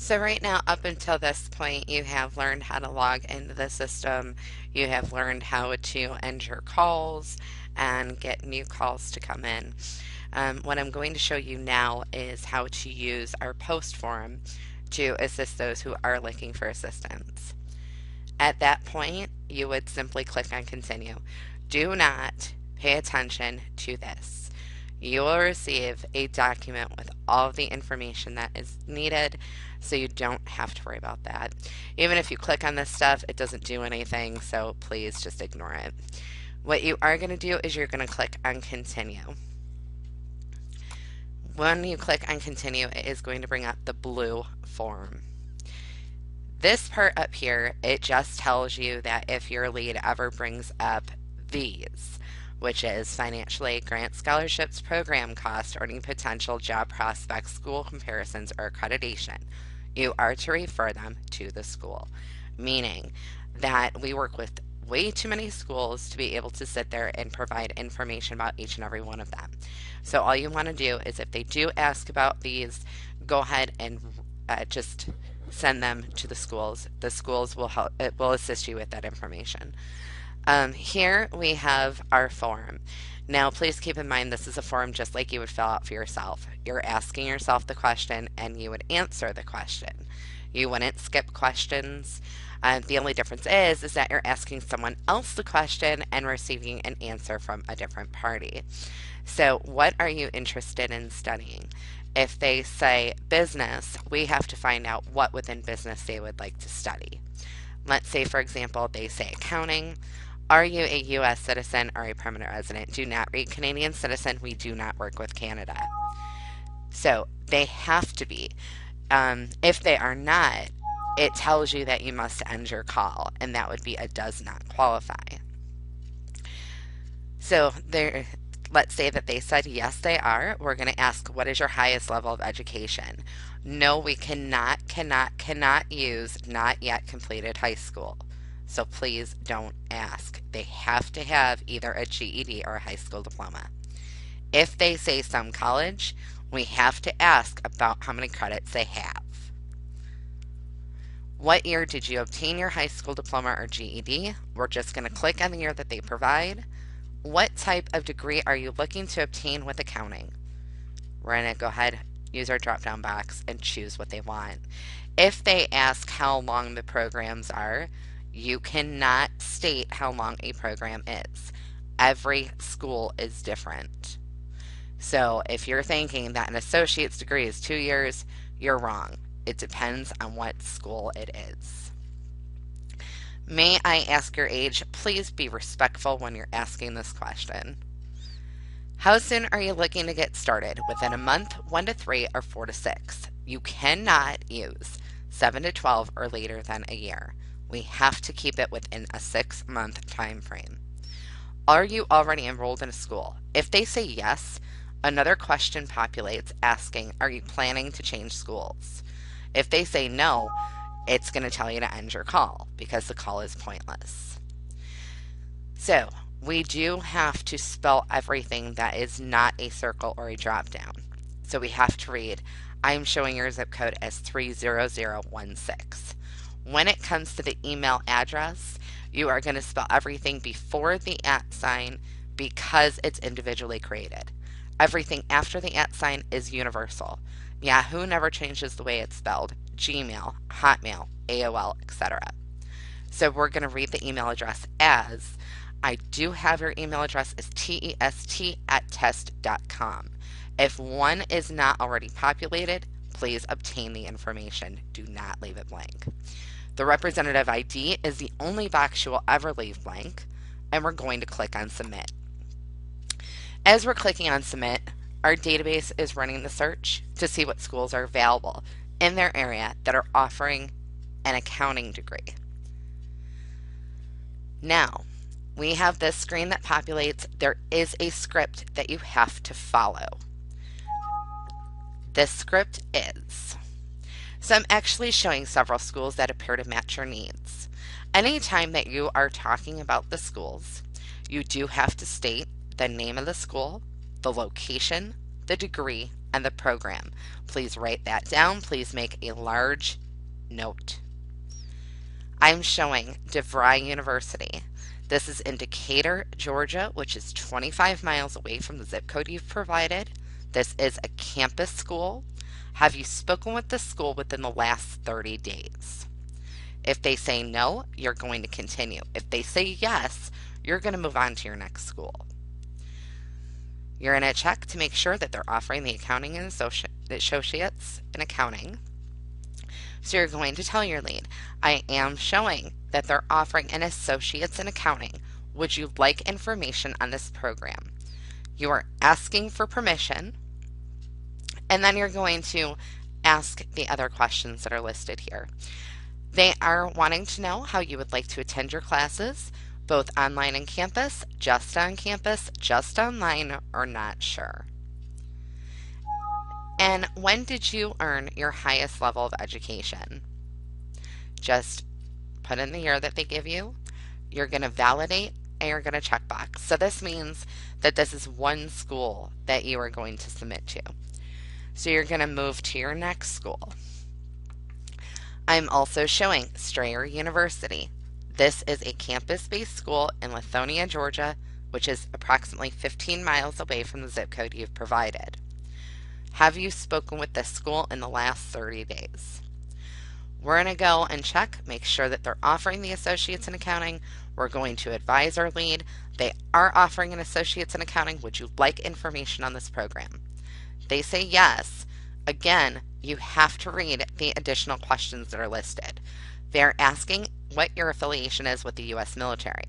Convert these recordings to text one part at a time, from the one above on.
So right now, up until this point, you have learned how to log into the system. You have learned how to end your calls and get new calls to come in. What I'm going to show you now is how to use our post forum to assist those who are looking for assistance. At that point, you would simply click on continue. Do not pay attention to this. You will receive a document with all of the information that is needed, so you don't have to worry about that. Even if you click on this stuff, it doesn't do anything, so please just ignore it. What you are going to do is you're going to click on continue. When you click on continue, it is going to bring up the blue form. This part up here, it just tells you that if your lead ever brings up these, which is financial aid, grant scholarships, program cost, earning potential, job prospects, school comparisons, or accreditation, you are to refer them to the school. Meaning that we work with way too many schools to be able to sit there and provide information about each and every one of them. So all you want to do is if they do ask about these, go ahead and just send them to the schools. The schools will help, it will assist you with that information. Here we have our form. Now, please keep in mind this is a form just like you would fill out for yourself. You're asking yourself the question and you would answer the question. You wouldn't skip questions. The only difference is that you're asking someone else the question and receiving an answer from a different party. So, what are you interested in studying? If they say business, we have to find out what within business they would like to study. Let's say, for example, they say accounting. Are you a U.S. citizen or a permanent resident? Do not read Canadian citizen. We do not work with Canada. So they have to be. If they are not, it tells you that you must end your call, and that would be a does not qualify. So there, let's say that they said yes, they are. We're going to ask, what is your highest level of education? No, we cannot use not yet completed high school. So please don't ask. They have to have either a GED or a high school diploma. If they say some college, we have to ask about how many credits they have. What year did you obtain your high school diploma or GED? We're just going to click on the year that they provide. What type of degree are you looking to obtain with accounting? We're going to go ahead, use our drop down box, and choose what they want. If they ask how long the programs are, you cannot state how long a program is. Every school is different. So if you're thinking that an associate's degree is 2 years, you're wrong. It depends on what school it is. May I ask your age? Please be respectful when you're asking this question. How soon are you looking to get started? Within a month, 1 to 3, or 4 to 6. You cannot use 7 to 12 or later than a year. We have to keep it within a 6-month time frame. Are you already enrolled in a school? If they say yes, another question populates asking, are you planning to change schools? If they say no, it's going to tell you to end your call because the call is pointless. So, we do have to spell everything that is not a circle or a drop down. So we have to read, I'm showing your zip code as 30016. When it comes to the email address, you are going to spell everything before the @ sign because it's individually created. Everything after the @ sign is universal. Yahoo never changes the way it's spelled. Gmail, Hotmail, AOL, etc. So we're going to read the email address as, I do have your email address as test@test.com. If one is not already populated, please obtain the information. Do not leave it blank. The representative ID is the only box you will ever leave blank, and we're going to click on submit. As we're clicking on submit, our database is running the search to see what schools are available in their area that are offering an accounting degree. Now, we have this screen that populates. There is a script that you have to follow. This script is, so I'm actually showing several schools that appear to match your needs. Anytime that you are talking about the schools, you do have to state the name of the school, the location, the degree, and the program. Please write that down. Please make a large note. I'm showing DeVry University. This is in Decatur, Georgia, which is 25 miles away from the zip code you've provided. This is a campus school. Have you spoken with the school within the last 30 days? If they say no, you're going to continue. If they say yes, you're going to move on to your next school. You're going to check to make sure that they're offering the accounting and associates in accounting. So you're going to tell your lead, I am showing that they're offering an associate's in accounting. Would you like information on this program? You are asking for permission, and then you're going to ask the other questions that are listed here. They are wanting to know how you would like to attend your classes, both online and campus, just on campus, just online, or not sure. And when did you earn your highest level of education? Just put in the year that they give you. You're going to validate and you're going to check box. So this means that this is one school that you are going to submit to. So you're going to move to your next school. I'm also showing Strayer University. This is a campus-based school in Lithonia, Georgia, which is approximately 15 miles away from the zip code you've provided. Have you spoken with this school in the last 30 days? We're going to go and check, make sure that they're offering the associates in accounting. We're going to advise our lead. They are offering an associates in accounting. Would you like information on this program? They say yes. Again, you have to read the additional questions that are listed. They're asking what your affiliation is with the U.S. military.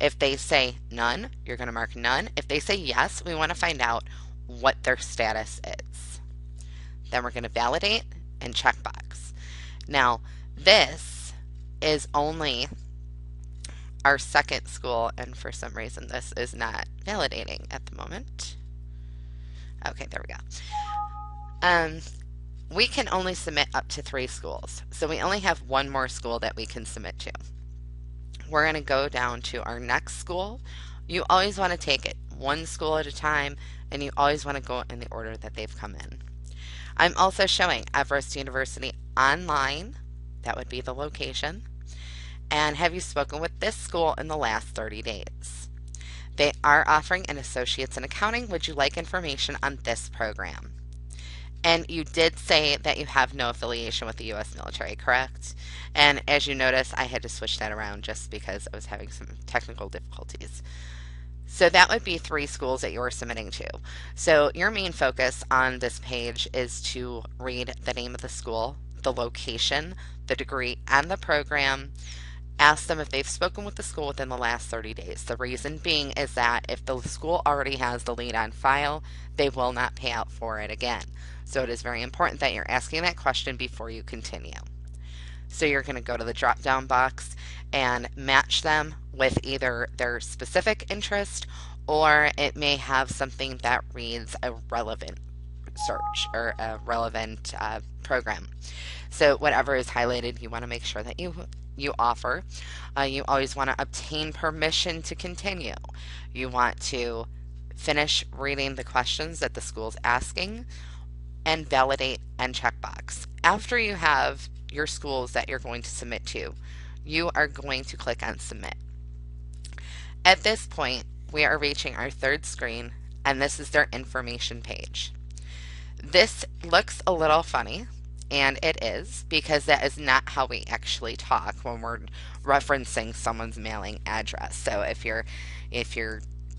If they say none, you're going to mark none. If they say yes, we want to find out what their status is. Then we're going to validate and checkbox. Now, this is only our second school, and for some reason this is not validating at the moment. Okay, there we go. We can only submit up to 3 schools, so we only have one more school that we can submit to. We're going to go down to our next school. You always want to take it one school at a time, and you always want to go in the order that they've come in. I'm also showing Everest University online. That would be the location. And have you spoken with this school in the last 30 days? They are offering an associate's in accounting. Would you like information on this program? And you did say that you have no affiliation with the U.S. military, correct? And as you notice, I had to switch that around just because I was having some technical difficulties. So that would be 3 schools that you're submitting to. So your main focus on this page is to read the name of the school, the location, the degree, and the program. Ask them if they've spoken with the school within the last 30 days. The reason being is that if the school already has the lead on file, they will not pay out for it again. So it is very important that you're asking that question before you continue. So you're going to go to the drop down box and match them with either their specific interest, or it may have something that reads a relevant search or a relevant program. So whatever is highlighted, you want to make sure that you offer. You always want to obtain permission to continue. You want to finish reading the questions that the school's asking and validate and checkbox. After you have your schools that you're going to submit to, you are going to click on submit. At this point, we are reaching our 3rd screen, and this is their information page. This looks a little funny, and it is, because that is not how we actually talk when we're referencing someone's mailing address. So if you're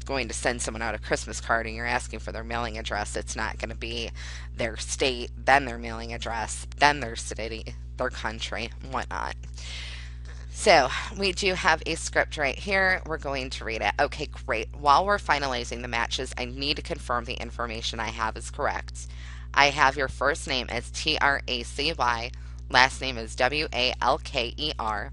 going to send someone out a Christmas card and you're asking for their mailing address, it's not going to be their state, then their mailing address, then their city, their country, and whatnot. So we do have a script right here. We're going to read it. Okay, great. While we're finalizing the matches, I need to confirm the information I have is correct. I have your first name as Tracy, last name is Walker.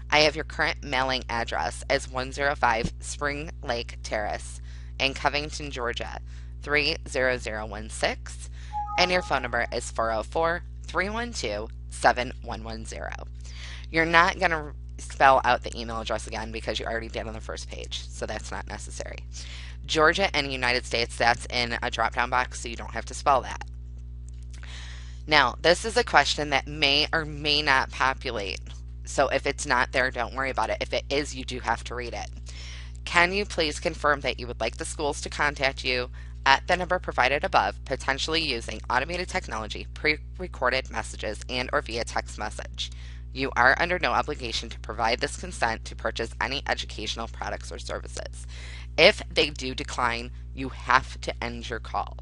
I have your current mailing address as 105 Spring Lake Terrace in Covington, Georgia, 30016, and your phone number is 404-312-7110. You're not going to spell out the email address again because you already did on the first page, so that's not necessary. Georgia and United States, that's in a drop down box, so you don't have to spell that. Now, this is a question that may or may not populate. So if it's not there, don't worry about it. If it is, you do have to read it. Can you please confirm that you would like the schools to contact you at the number provided above, potentially using automated technology, pre-recorded messages, and or via text message? You are under no obligation to provide this consent to purchase any educational products or services. If they do decline, you have to end your call.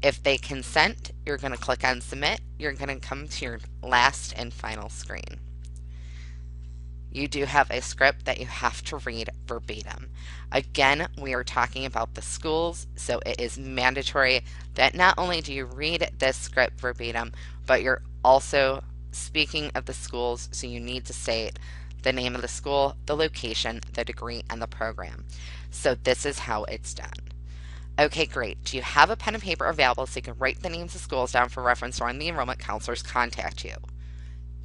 If they consent, you're going to click on submit. You're going to come to your last and final screen. You do have a script that you have to read verbatim. Again, we are talking about the schools, so it is mandatory that not only do you read this script verbatim, but you're also speaking of the schools, so you need to state the name of the school, the location, the degree, and the program. So this is how it's done. Okay, great. Do you have a pen and paper available so you can write the names of schools down for reference when the enrollment counselors contact you?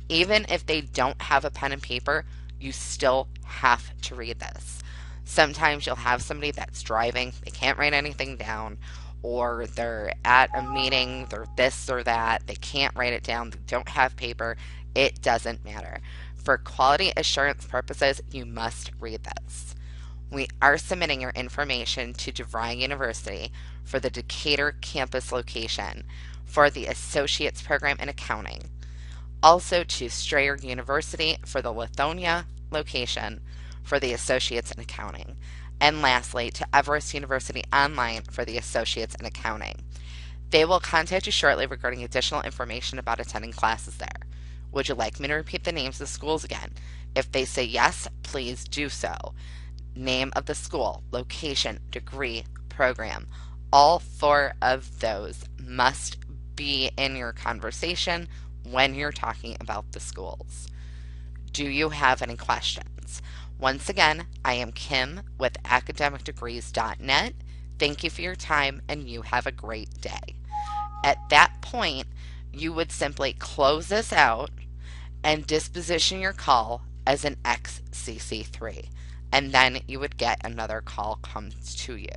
Even if they don't have a pen and paper, you still have to read this. Sometimes you'll have somebody that's driving, they can't write anything down, or they're at a meeting, they're this or that, they can't write it down, they don't have paper. It doesn't matter. For quality assurance purposes, you must read this. We are submitting your information to DeVry University for the Decatur campus location for the Associate's Program in Accounting. Also to Strayer University for the Lithonia location for the Associates in Accounting. And lastly, to Everest University Online for the Associates in Accounting. They will contact you shortly regarding additional information about attending classes there. Would you like me to repeat the names of the schools again? If they say yes, please do so. Name of the school, location, degree, program. All 4 of those must be in your conversation when you're talking about the schools. Do you have any questions? Once again, I am Kim with academicdegrees.net. Thank you for your time and you have a great day. At that point, you would simply close this out and disposition your call as an XCC3. And then you would get another call comes to you.